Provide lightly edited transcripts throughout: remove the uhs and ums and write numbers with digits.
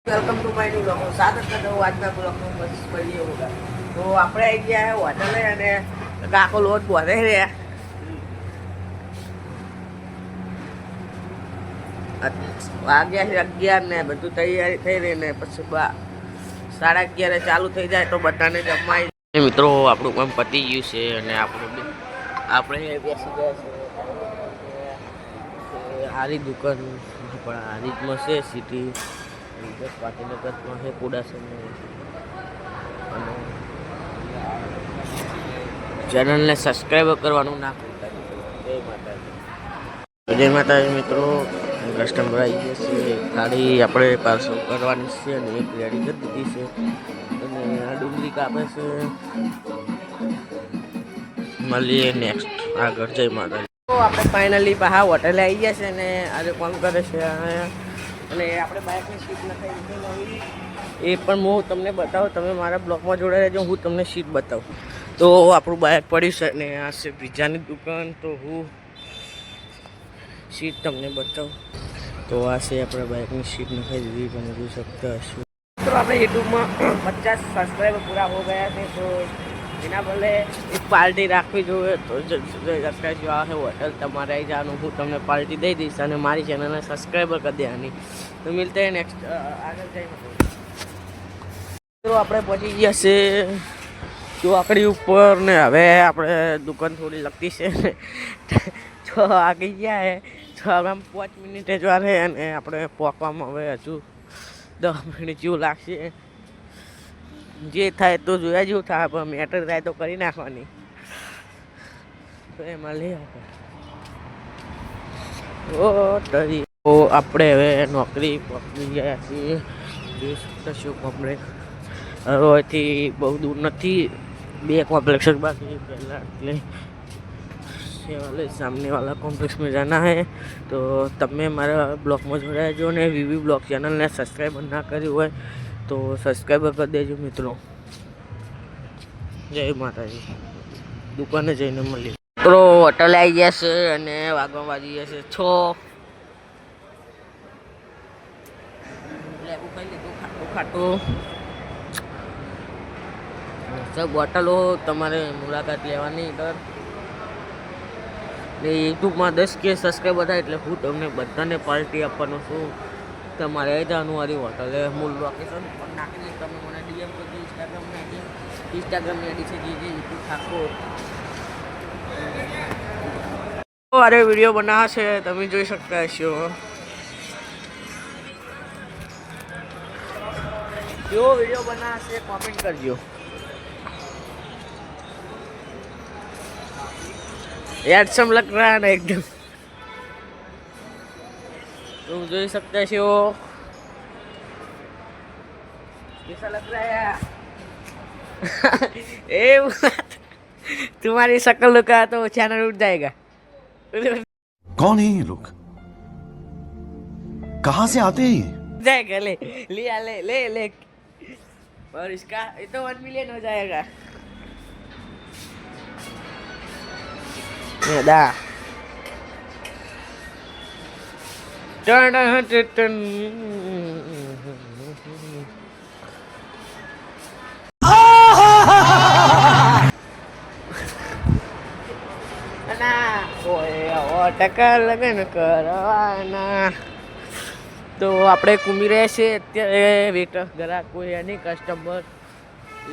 Welcome to my new blog स्वागत करता हूँ आज मैं ब्लॉग में बस बढ़िया होगा। तो આપણે આવી ગયા હોટલે અને કાકો લોટ બોધે રહ્યા વાગ્યા છે 11 ને બધું તૈયારી થઈ રહી ને પછી 11:30 ચાલુ થઈ જાય તો બધાને જમાઈ મિત્રો આપણું કામ પતી ગયું છે અને આપણે બેસી ગયા છે હારી દુકાન પણ હારીમાં છે સિટી बस पाटीनगर में है कूड़ासन चैनल ने सब्सक्राइब करवानुं ना भूलता। जय माताजी मित्रों कस्टमर आई गए छे गाड़ी આપણે પાર્સલ કરવાની છે અને એક રેડી કરી દીધી છે અને આ ડુંગળી કાપે છે મળીએ નેક્સ્ટ આગળ જય માતાજી। તો આપણે ફાઇનલી બહાર હોટેલે આવી ગયા છે અને આજે કોમ કરે છે અને આપણે બાઇકની સીટ નખાઈ દીધી નવી એ પણ હું તમને બતાવું તમે મારા બ્લોગમાં જોડાઈ રહેજો હું તમને સીટ બતાવું। તો આપણું બાઇક પડ્યું છે અને આ છે પિઝાની દુકાન તો હું સીટ તમને બતાવું। તો આ છે આપણે બાઇકની સીટ નખાઈ દીધી તમે જોઈ શકતા હશો। તો આપણે યુટ્યુબમાં 50 સબસ્ક્રાઈબર પૂરા હો ગયા છે તો એના બદલે એક પાર્ટી રાખવી જોઈએ તો જો આ છે હોટલ તમારે આવી જવાનું હું તમને પાર્ટી દઈ દઈશ અને મારી ચેનલને સબસ્ક્રાઈબર કરી દેવાની। તો મિલતે हैं नेक्स्ट આગળ જઈને તો આપણે પહોંચી ગયા છે ચોકડી ઉપર ને હવે આપણે દુકાન થોડી લગતી છે જો આગળ ગયા હે 5 મિનિટે જ વાર છે અને આપણે પહોંચવામાં હવે હજુ 10 મિનિટ જેવું લાગશે। જે થાય તો જોયા જેવું થાય પણ મેટર થાય તો કરી નાખવાની તો એમાં લઈ આપણે તો આપણે હવે નોકરી પકડી ગયા છીએ જોઈ શકતા છો કોમ્પ્લેક્સ હવેથી બહુ દૂર નથી 2 कॉम्प्लेक्स बाकी पहला એટલે वाले सामने वाला कॉम्प्लेक्स में जाना है। तो તમે મારા બ્લોગમાં જોડાયા જો ને વીવી બ્લોગ ચેનલને સબસ્ક્રાઈબ ના કર્યું હોય તો સબસ્ક્રાઈબ કરી દેજો મિત્રો। જય માતાજી દુકાને જઈને મળીએ। તો હોટલ આવી ગયા છે અને વાગવા વાગી ગયા છે 6 લેવું કઈ લીધું ખાટું सब હોટલો તમારે મુલાકાત લેવાની દર ને યુટ્યુબમાં 10K સબસ્ક્રાઈબર થાય એટલે હું તમને બધાને પાર્ટી આપવાનો છું। તમારે આવી જવાનું મારી હોટલે મૂળ લોકેશન પણ નાખી દઈશ તમે મને ડીએમ કરજો ઇન્સ્ટાગ્રામની આઈડી છે જે યુટ્યુબ ઠાકોર અરે વિડીયો બનાવે છે તમે જોઈ શકતા હશો। જો વિડીયો બનાવે છે કોમેન્ટ કરજો। हैंडसम लग रहा है ना एकदम तुम जोई सकते हो कैसा लग रहा है तुम्हारी शक्ल का तो चैनल उठ जाएगा। कौन है ये लोग कहाँ से आते हैं जाएगा ले लिया ले ले ले और इसका ये तो 1 मिलियन हो जाएगा। dah तो આપણે ઘૂમી રહ્યા છે અત્યારે વેટર ગ્રાહક કોઈ નહીં કસ્ટમર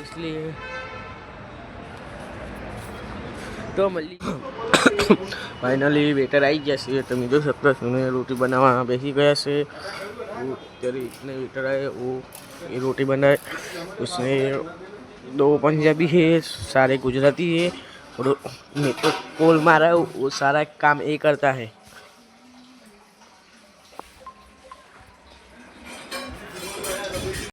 इसलिए तो मल्ली फाइनली वेटर आई गया છે તમે જોઈ શકતા છો ને રોટી બનાવવા બેસી ગયા છે। અત્યારે इतने वेटर आए वो ये रोटी बनाए उसमें 2 पंजाबी है सारे गुजराती है और मैं तो कॉल मारा वो सारा काम ये करता है।